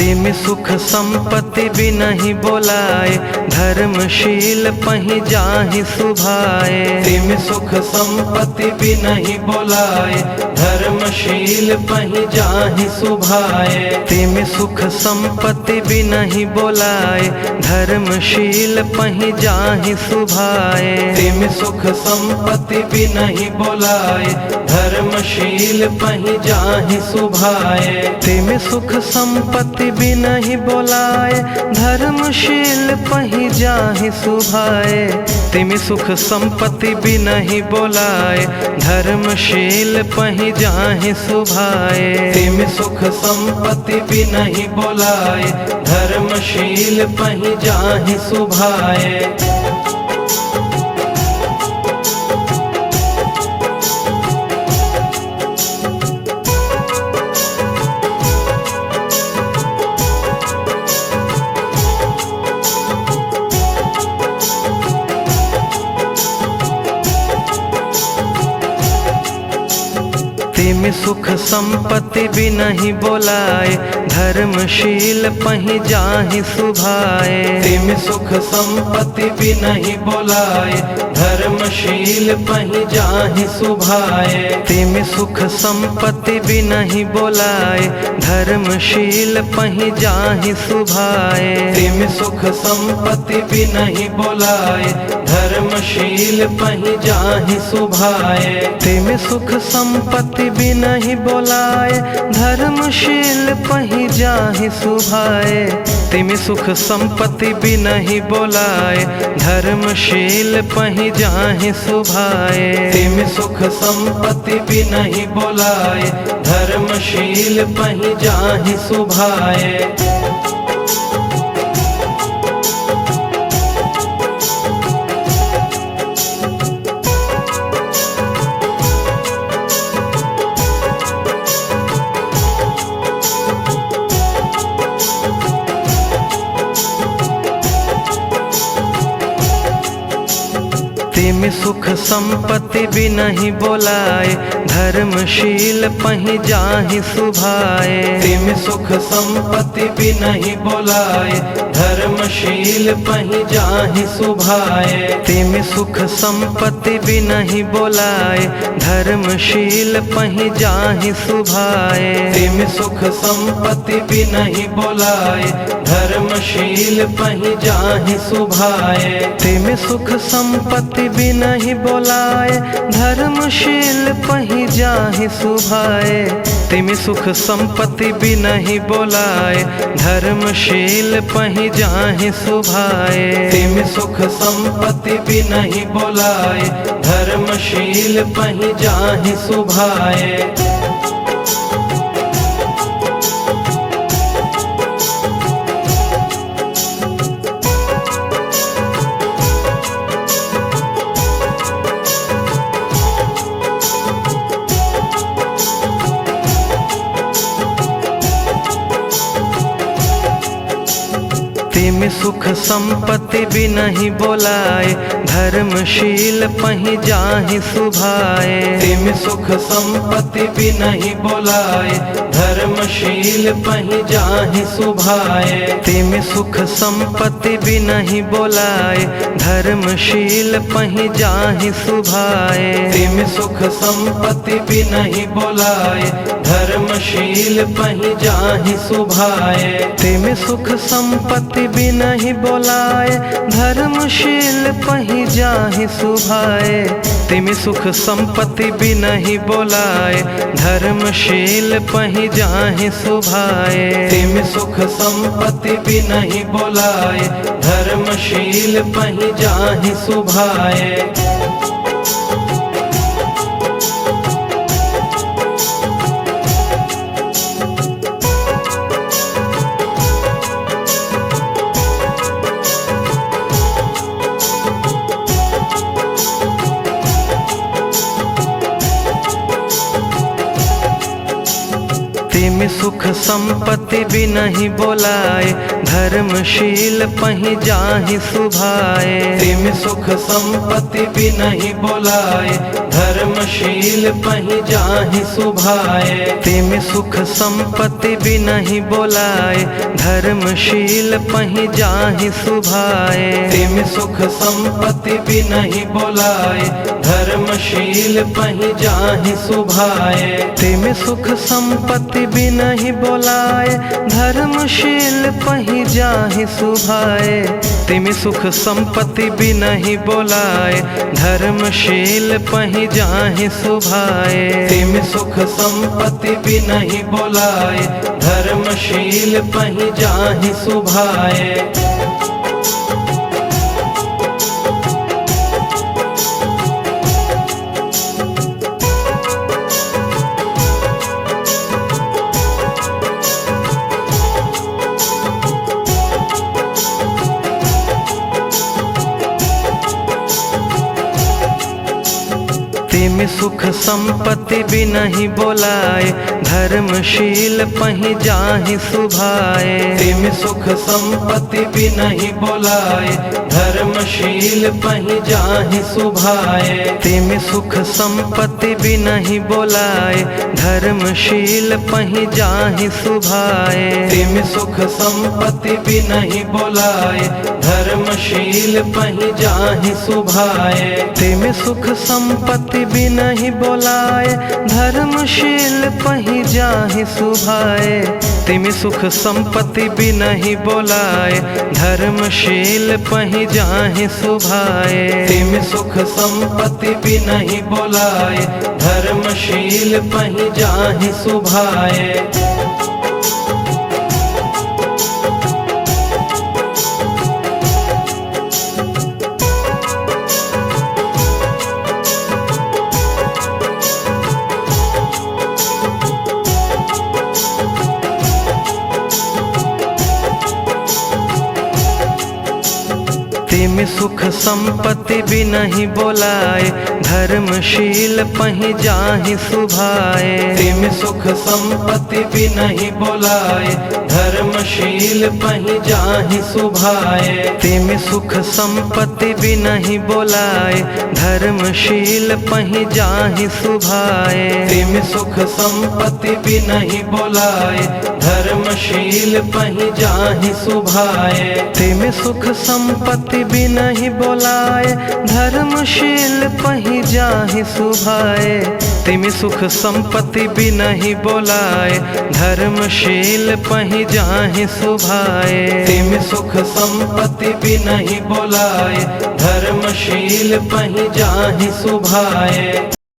तिम सुख संपत्ति भी नहीं बोलाए, धर्मशील पहि जाहि सुभाए। तिम सुख संपत्ति भी नहीं बोलाए, धर्मशील पहि जाहि सुभाए। तिम सुख संपत्ति भी नहीं बोलाए, धर्मशील पहि जाहि सुभाए। तिम सुख संपत्ति भी नहीं बोलाए, धर्मशील पहि जाहि सुभाए। तिम सुख संपत्ति भी नहीं बोलाए, धर्मशील पहि जाहि सुभाए। तिम सुख संपत्ति भी नहीं बोलाए, धर्मशील पहि जाहि सुभाए। तिम सुख संपत्ति भी नहीं बोलाए, धर्मशील पहि जाहि सुभाए। तिम सुख संपत्ति भी नहीं बोलाए, धर्मशील पहि जाहि सुभाए। तिम सुख संपत्ति भी नहीं बोलाए, धर्मशील पहि जाहि सुभाए। तिम सुख संपत्ति भी नहीं बोलाए, धर्मशील पहि जाहि सुभाए। तिम सुख संपत्ति भी नहीं बोलाए, धर्मशील पहि जाहि सुभाए। तिम सुख संपत्ति भी नहीं बोलाए, धर्मशील पहि जाहि सुभाए। तिम सुख संपत्ति भी नहीं बोलाए, धर्मशील पहि जाहि सुभाए। तिम सुख संपत्ति भी नहीं बोलाए, धर्मशील पहि जाहि सुभाए। तिम सुख संपत्ति भी नहीं बोलाए, धर्मशील पहि जाहि सुभाए। तिम सुख संपत्ति भी नहीं बोलाए, धर्मशील पहि जाहि सुभाए। तिम सुख संपत्ति भी नहीं बोलाए, धर्मशील पहि जाहि सुभाए। तिम सुख संपत्ति भी नहीं बोलाए, धर्मशील पहि जाहि सुभाए। तिम सुख संपत्ति भी नहीं बोलाए, धर्मशील पहि जाहि सुभाए। तिम सुख संपत्ति भी नहीं बोलाए, धर्मशील पहि जाहि सुभाए। तिम सुख संपत्ति भी नहीं बोलाए, धर्मशील पहि जाहि सुभाए। तिम सुख संपत्ति भी नहीं बोलाए, धर्मशील पहि जाहि सुभाए। तिम सुख संपत्ति भी नहीं बोलाए, धर्मशील पहि जाहि सुभाए। तिम सुख संपत्ति भी नहीं बोलाए, धर्मशील पहि जाहि सुभाए। तिम सुख संपत्ति भी नहीं बोलाए, धर्मशील पहि जाहि सुभाए। तिम सुख संपत्ति भी नहीं बोलाए, धर्मशील पहि जाहि सुभाए। तिम सुख संपत्ति भी नहीं बोलाए, धर्मशील पहि जाहि सुभाए। तिम सुख संपत्ति भी नहीं बोलाए, धर्मशील पहि जाहि सुभाए। तिम सुख संपत्ति भी नहीं बोलाए, धर्मशील पहि जाहि सुभाए। तिम सुख संपत्ति भी नहीं बोलाए, धर्म धर्मशील पहि जाहि सुभाए। तिमि सुख संपत्ति बिनहि बोलाए, धर्मशील पहि जाहि सुभाए। तिमि सुख संपत्ति बिनहि बोलाए, धर्मशील पहि जाहि सुभाए। तिमि सुख संपत्ति बिनहि बोलाए, धर्मशील पहि जाहि सुभाए। तिमि सुख संपत्ति बिनहि बोलाए, धर्मशील पहि जाहि सुभाए। तिमि सुख संपत्ति बिनहि बोलाए, धर्मशील पहि जाहि सुभाए। तिमि सुख संपत्ति बिनहि बोलाए, धर्मशील पहि जाहि सुभाए। तिमि सुख संपत्ति बिनहि बोलाए, धर्मशील पहि जाहि सुभाए। तिमि सुख संपत्ति बिनहि बोलाए, धर्मशील पहि जाहि सुभाए। तिमि सुख संपत्ति बिनहि बोलाए, धर्मशील पहि जाहि सुभाए। तिमि सुख संपत्ति बिनहि बोलाए, धर्मशील पहि जाहि सुभाए। तिमि सुख संपत्ति बिनहि बोलाए, धर्मशील पहि जाहि सुभाए। तिमि सुख संपत्ति बिनहि बोलाए, धर्मशील पहि जाहि सुभाए। तिमि सुख संपत्ति बिनहि बोलाए, धर्मशील पहि जाहि सुभाए। तिमि सुख संपत्ति बिनहि बोलाए, धर्मशील पहि जाहि सुभाए। तिमि सुख संपत्ति बिनहि बोलाए, धर्मशील पहि जाहि सुभाए। तिमि सुख संपत्ति बिनहि बोलाए, धर्मशील पहि जाहि सुभाए। तिमि सुख संपत्ति बिनहि बोलाए, धर्मशील पहि जाहि सुभाए। तिमि सुख संपत्ति बिनहि बोलाए, धर्मशील पहि जाहि सुभाए। तिमि सुख संपत्ति बिनहि बोलाए, धर्मशील पहि जाहि सुभाए।